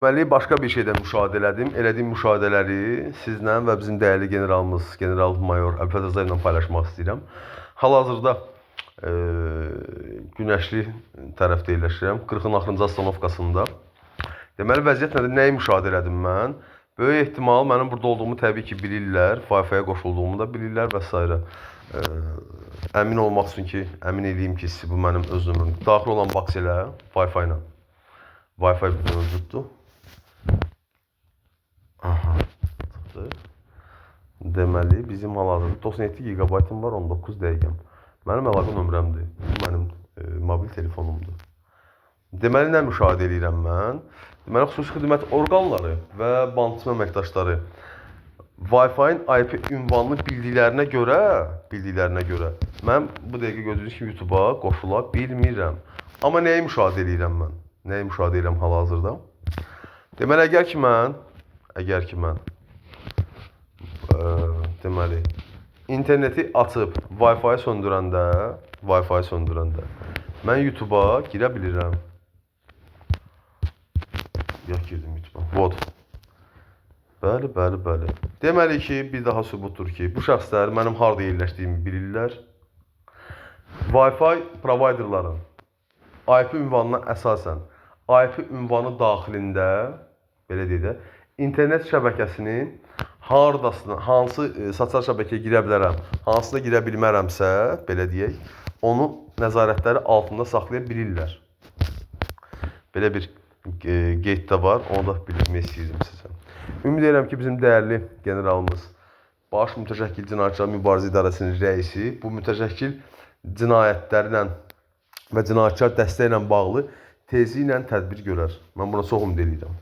Deməli, başqa bir şeydən müşahidə elədim. Elədiyim müşahidələri sizlə və bizim dəyərli generalımız, general-mayor Əlfət Rzayev ilə paylaşmaq istəyirəm. Hal-hazırda Günəşli tərəfdə yerləşirəm. 40-ın axırıncı astanovkasında. Deməli, vəziyyət nədir? Nəyi müşahidə elədim mən? Böyük ehtimal mənim burada olduğumu təbii ki bilirlər. Wi-Fi-yə qoşulduğumu da bilirlər və s. Əmin olmaq üçün ki, əmin edeyim ki, bu mənim öz nömrüm. Daxil olan box elə Wi-Fi ilə. Wi-Fi bizdə mövcuddur. Aha, çıxdı. Deməli, bizim hal-hazırda 97 GB var, 19 dəqiqəm. Mənim əlaqə nömrəmdir. Bu mənim mobil telefonumdur. Deməli, nə müşahidə edirəm mən? Deməli, xüsusi xidmət orqanları və bankçı əməkdaşları Wi-Fi-nin IP ünvanını bildiklərinə görə mən bu dəqiqə gördüyünüz kimi YouTube-a qoşula bilmirəm. Amma nəyi müşahidə edirəm mən? Nəyi müşahidə edirəm hal-hazırda? Deməli, əgər ki mən deməli, interneti açıb Wi-Fi söndürəndə mən YouTube-a girə bilirəm. Yox, girdim YouTube-a. Vod. Bəli. Deməli ki, bir daha sübutdur ki, bu şəxslər mənim harada yerləşdiyimi bilirlər. Wi-Fi providerların IP ünvanına əsasən IP ünvanı daxilində, belə deyək də, internet şəbəkəsinin haradasına, hansı sosial şəbəkəyə girə bilərəm, hansına girə bilmərəmsə, belə deyək, onu nəzarətləri altında saxlaya bilirlər. Belə bir qeyd də var, onu da bildirmək istəyirdim sizə. Ümid edirəm ki, bizim dəyərli generalımız, Baş Mütəşəkkil Cinayətçilər Mübarizə İdarəsinin rəisi bu mütəşəkkil cinayətlərlə və cinayətkar dəstəklə bağlı tezliklə tədbir görər. Mən buna çox ümid edirəm.